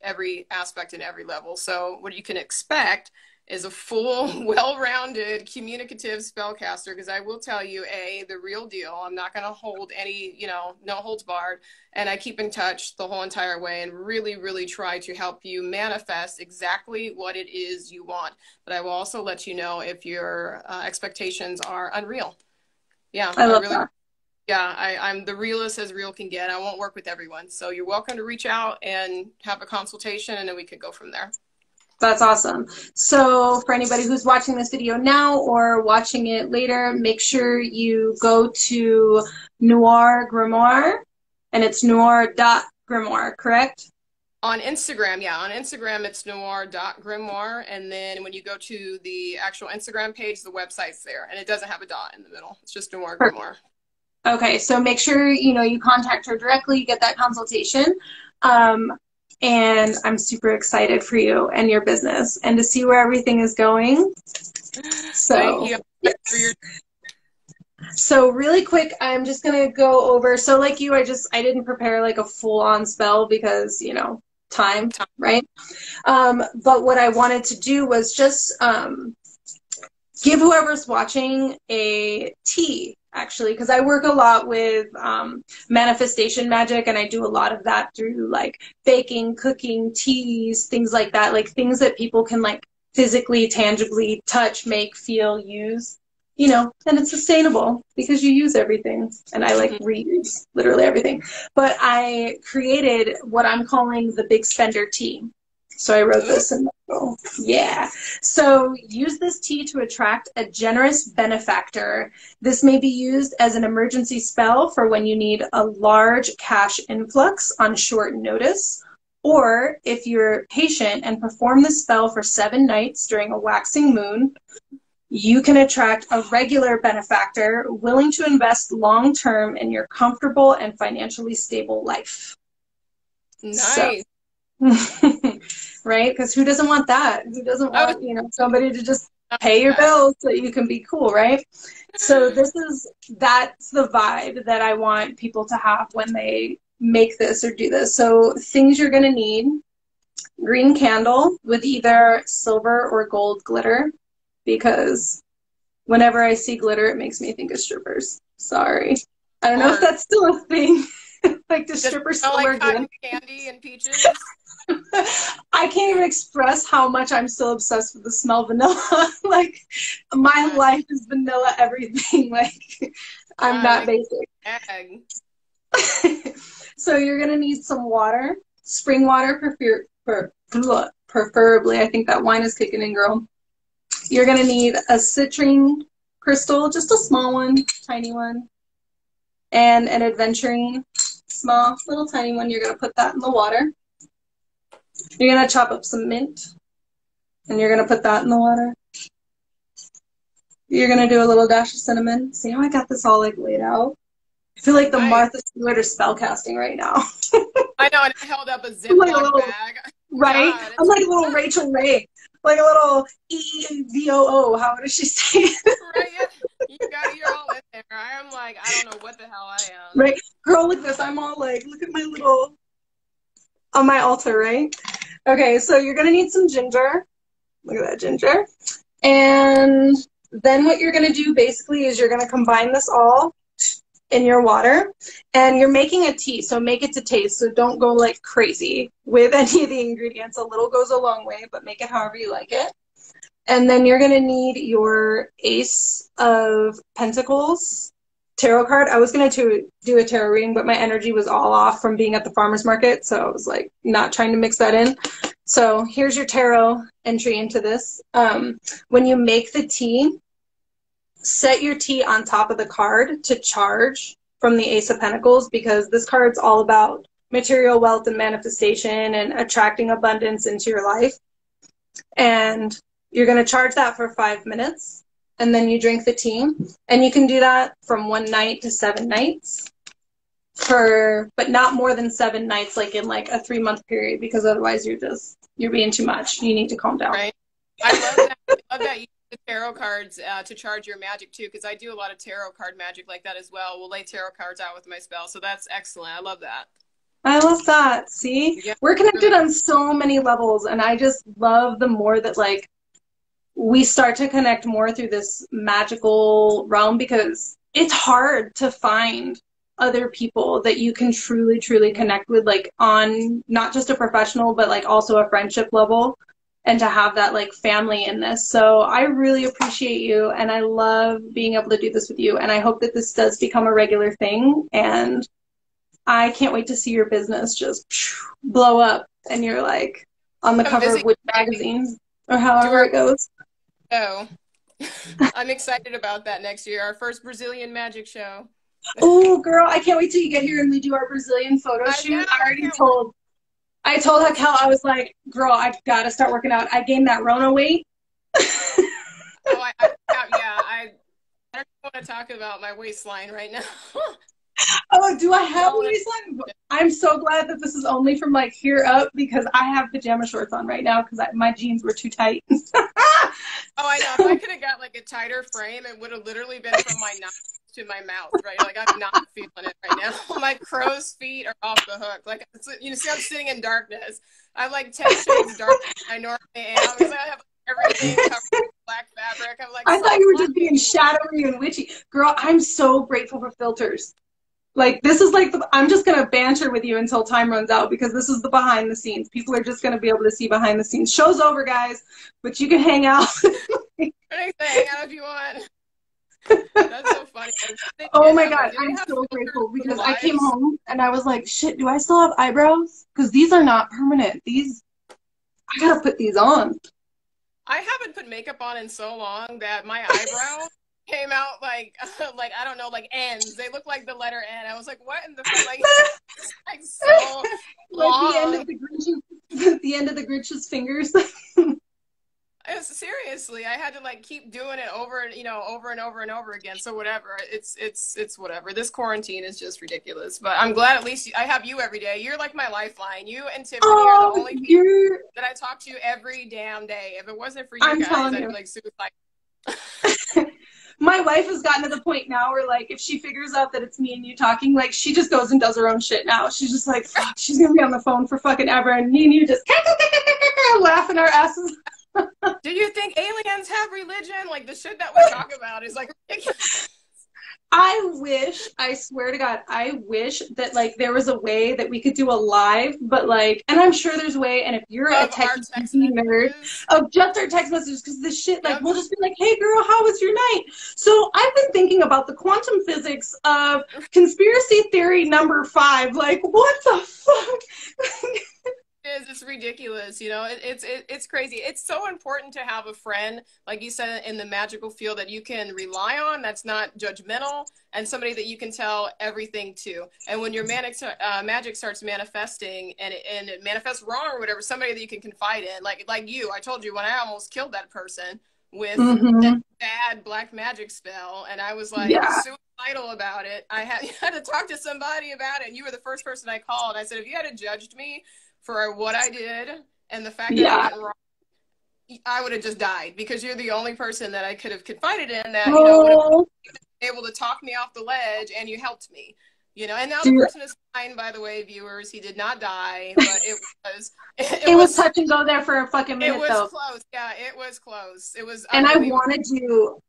aspect and every level. So what you can expect is a full, well-rounded, communicative spellcaster, because I will tell you, the real deal. I'm not going to hold any, no holds barred, and I keep in touch the whole entire way and really, really try to help you manifest exactly what it is you want. But I will also let you know if your expectations are unreal. Yeah, I love that. Yeah, I'm the realest as real can get. I won't work with everyone. So you're welcome to reach out and have a consultation, and then we could go from there. That's awesome. So for anybody who's watching this video now or watching it later, make sure you go to Noir Grimoire, and it's noir.grimoire, correct? On Instagram, yeah. On Instagram, it's noir.grimoire. And then when you go to the actual Instagram page, the website's there. And it doesn't have a dot in the middle. It's just Noir Grimoire. Okay, so make sure, you contact her directly, get that consultation. And I'm super excited for you and your business and to see where everything is going. So, thank you. Yes. So really quick, I'm just going to go over. So like you, I didn't prepare like a full on spell because, time, right? But what I wanted to do was just give whoever's watching a tea, actually, because I work a lot with manifestation magic, and I do a lot of that through like baking, cooking, teas, things like that, like things that people can like physically, tangibly touch, make, feel, use, and it's sustainable because you use everything, and I like reuse literally everything. But I created what I'm calling the Big Spender Tea. So I wrote this in the book. Yeah. So use this tea to attract a generous benefactor. This may be used as an emergency spell for when you need a large cash influx on short notice, or if you're patient and perform the spell for 7 nights during a waxing moon, you can attract a regular benefactor willing to invest long-term in your comfortable and financially stable life. Nice. Right? Because who doesn't want that? Who doesn't want, somebody to just pay your bills so you can be cool, right? So that's the vibe that I want people to have when they make this or do this. So things you're going to need: green candle with either silver or gold glitter, because whenever I see glitter, it makes me think of strippers. Sorry. I don't know if that's still a thing. Like, the strippers still wear cotton candy and peaches? I can't even express how much I'm still obsessed with the smell of vanilla. Like, my life is vanilla everything. Like, I'm that basic. So you're going to need some water, spring water, preferably. I think that wine is kicking in, girl. You're going to need a citrine crystal, just a small one, tiny one, and an aventurine, small, little tiny one. You're going to put that in the water. You're going to chop up some mint, and you're going to put that in the water. You're going to do a little dash of cinnamon. See how I got this all like laid out? I feel like the Martha Stewart of spellcasting right now. I know, and I held up a Ziploc bag. Right? God, I'm like a little Rachel Ray. Like a little EVOO. How does she say it? Right? You're all in there. I'm like, I don't know what the hell I am. Right? Girl, look at this. I'm all like, look at my little, on my altar, right? Okay, so you're going to need some ginger. Look at that ginger. And then what you're going to do basically is you're going to combine this all in your water, and you're making a tea, so make it to taste. So don't go like crazy with any of the ingredients. A little goes a long way, but make it however you like it. And then you're gonna need your Ace of Pentacles tarot card. I was gonna do a tarot reading, but my energy was all off from being at the farmer's market, so I was like not trying to mix that in. So here's your tarot entry into this. When you make the tea, set your tea on top of the card to charge from the Ace of Pentacles, because this card's all about material wealth and manifestation and attracting abundance into your life. And you're going to charge that for 5 minutes, and then you drink the tea. And you can do that from 1 night to 7 nights, but not more than 7 nights, like in like a 3-month period, because otherwise you're being too much. You need to calm down. Right. I love that. I love that you use the tarot cards to charge your magic too, because I do a lot of tarot card magic like that as well. We'll lay tarot cards out with my spell, so that's excellent. I love that. I love that. See, Yeah, we're connected on so many levels, and I just love the more that like we start to connect more through this magical realm, because it's hard to find other people that you can truly, truly connect with, like on not just a professional, but like also a friendship level, and to have that like family in this. So I really appreciate you, and I love being able to do this with you, and I hope that this does become a regular thing, and I can't wait to see your business just blow up and you're like on the cover of Witch magazines or however it goes. Oh, I'm excited about that next year, our first Brazilian magic show. Oh, girl, I can't wait till you get here and we do our Brazilian photo shoot. I told Raquel, I was like, girl, I gotta start working out. I gained that Rona weight. I don't want to talk about my waistline right now. Oh, do I have a waistline? I'm so glad that this is only from like here up, because I have pajama shorts on right now because my jeans were too tight. Oh, I know. If I could have got like a tighter frame, it would have literally been from my knuckles to my mouth, right? Like I'm not feeling it right now. My crow's feet are off the hook. Like you see, I'm sitting in darkness. I'm like 10 shades darker than I normally am. Because I have everything covered with black fabric. I'm like, I thought you were just being shadowy and witchy. Girl, I'm so grateful for filters. Like, this is like, I'm just going to banter with you until time runs out, because this is the behind the scenes. People are just going to be able to see behind the scenes. Show's over, guys, but you can hang out. Hang out if you want. That's so funny. Oh my God, I'm so grateful, because I came home and I was like, shit, do I still have eyebrows? Because these are not permanent. I got to put these on. I haven't put makeup on in so long that my eyebrows came out like I don't know, like N's. They look like the letter N. I was like, what in the fuck? Like, it's like so long. Like the end of the Grinch's fingers. Seriously, I had to like keep doing it over and over again. So whatever, it's whatever. This quarantine is just ridiculous. But I'm glad at least I have you every day. You're like my lifeline. You and Tiffany are the only people that I talk to every damn day. If it wasn't for you guys, I'd be like suicidal. My wife has gotten to the point now where, like, if she figures out that it's me and you talking, like, she just goes and does her own shit now. She's just like, fuck, she's gonna be on the phone for fucking ever, and me and you just laughing our asses. Do you think aliens have religion? Like, the shit that we talk about is like ridiculous. I swear to God, I wish that like there was a way that we could do a live, but like, and I'm sure there's a way, and if you're a text nerd, of just our text messages, because this shit, like, we'll just be like, hey girl, how was your night? So I've been thinking about the quantum physics of conspiracy theory number 5. Like, what the fuck? It's ridiculous, you know. It's crazy. It's so important to have a friend, like you said, in the magical field that you can rely on, that's not judgmental, and somebody that you can tell everything to. And when your magic starts manifesting and it manifests wrong or whatever, somebody that you can confide in, like you. I told you when I almost killed that person with that bad black magic spell, and I was like suicidal about it. I had to talk to somebody about it, and you were the first person I called. I said, if you had judged me for what I did and the fact that I went wrong, I would have just died, because you're the only person that I could have confided in that, you know, would have been able to talk me off the ledge, and you helped me, you know. And now the person is fine, by the way, viewers. He did not die, but it was touch and go there for a fucking minute. It was close. Yeah, it was close. It was. And I wanted to.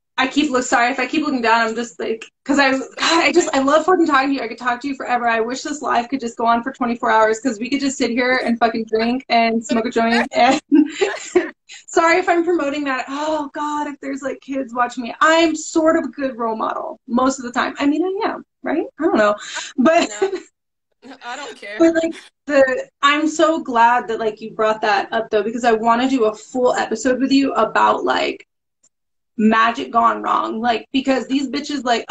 sorry if I keep looking down. I'm just like, because I love fucking talking to you. I could talk to you forever. I wish this live could just go on for 24 hours because we could just sit here and fucking drink and smoke a joint. And sorry if I'm promoting that. Oh God, if there's like kids watching me, I'm sort of a good role model most of the time. I mean, I am, right? I don't know, but I don't care. But like I'm so glad that like you brought that up though, because I want to do a full episode with you about like magic gone wrong, like because these bitches like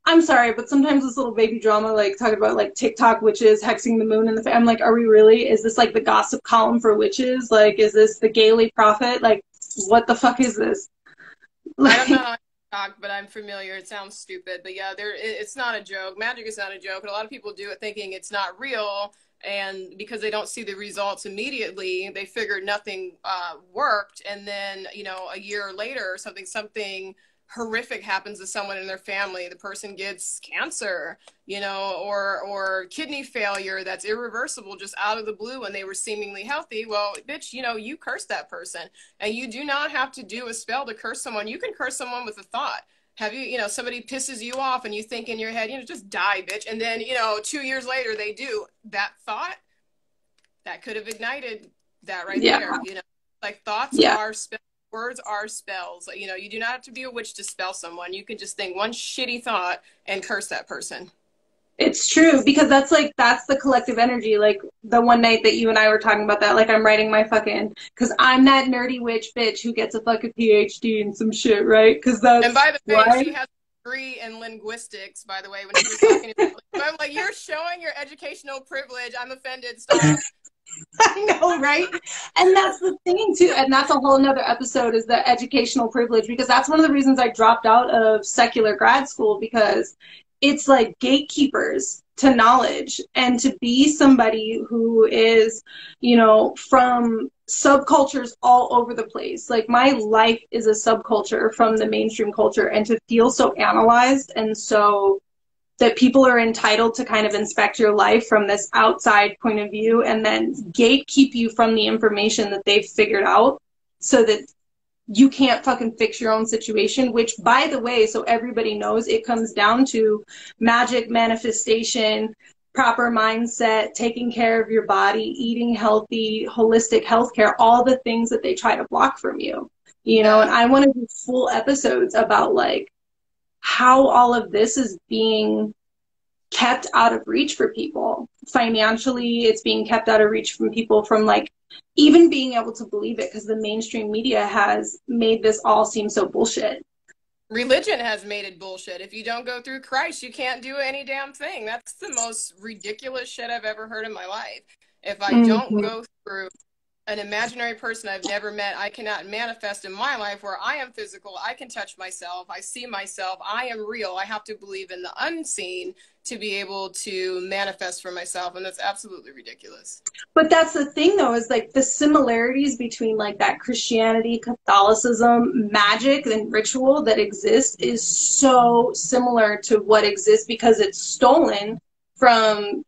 I'm sorry, but sometimes this little baby drama like talking about like TikTok witches hexing the moon and I'm like, are we really, is this like the gossip column for witches, like is this the Gaily Prophet, like what the fuck is this? Like, I don't know how to talk, but I'm familiar. It sounds stupid, but yeah, it's not a joke. Magic is not a joke, and a lot of people do it thinking it's not real. And because they don't see the results immediately, they figure nothing worked. And then, you know, a year later, something horrific happens to someone in their family. The person gets cancer, you know, or kidney failure that's irreversible just out of the blue when they were seemingly healthy. Well, bitch, you know, you curse that person. And you do not have to do a spell to curse someone. You can curse someone with a thought. Have you know, somebody pisses you off and you think in your head, you know, just die, bitch. And then, you know, 2 years later they do. That thought, that could have ignited that right there. You know, like thoughts are spells, words are spells. You know, you do not have to be a witch to spell someone. You can just think one shitty thought and curse that person. It's true, because that's the collective energy. Like the one night that you and I were talking about that, like I'm writing my fucking, because I'm that nerdy witch bitch who gets a fucking PhD in some shit, right? Because that's, and by the way, she has a degree in linguistics, by the way, when she was talking about, I'm like, you're showing your educational privilege. I'm offended. Stop. I know, right? And that's the thing too, and that's a whole nother episode, is the educational privilege, because that's one of the reasons I dropped out of secular grad school, because it's like gatekeepers to knowledge, and to be somebody who is, you know, from subcultures all over the place. Like my life is a subculture from the mainstream culture, and to feel so analyzed and so that people are entitled to kind of inspect your life from this outside point of view and then gatekeep you from the information that they've figured out so that you can't fucking fix your own situation, which, by the way, so everybody knows, it comes down to magic, manifestation, proper mindset, taking care of your body, eating healthy, holistic healthcare, all the things that they try to block from you, you know. And I want to do full episodes about like how all of this is being kept out of reach for people. Financially, it's being kept out of reach from people, from like even being able to believe it, because the mainstream media has made this all seem so bullshit. Religion has made it bullshit. If you don't go through Christ, you can't do any damn thing. That's the most ridiculous shit I've ever heard in my life. If I don't go through an imaginary person I've never met, I cannot manifest in my life where I am physical, I can touch myself, I see myself, I am real. I have to believe in the unseen to be able to manifest for myself, and that's absolutely ridiculous. But that's the thing though, is like the similarities between like that Christianity, Catholicism, magic, and ritual that exists is so similar to what exists, because it's stolen from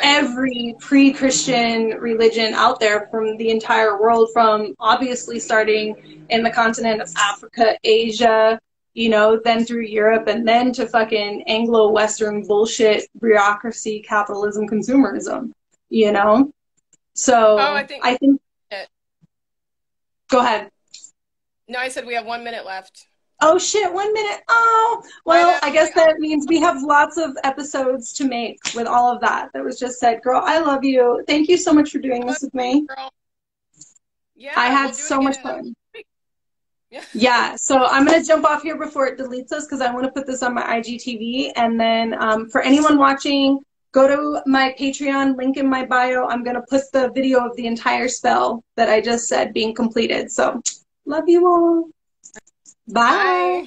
every pre-Christian religion out there from the entire world, from obviously starting in the continent of Africa, Asia, you know, then through Europe, and then to fucking Anglo-Western bullshit, bureaucracy, capitalism, consumerism, you know? So I think go ahead. No, I said we have 1 minute left. Oh shit, 1 minute. Oh, well, I guess that means we have lots of episodes to make with all of that was just said. Girl, I love you. Thank you so much for doing this with me. Yeah, I had so much fun. Yeah, so I'm going to jump off here before it deletes us, because I want to put this on my IGTV. And then for anyone watching, go to my Patreon, link in my bio. I'm going to put the video of the entire spell that I just said being completed. So love you all. Bye.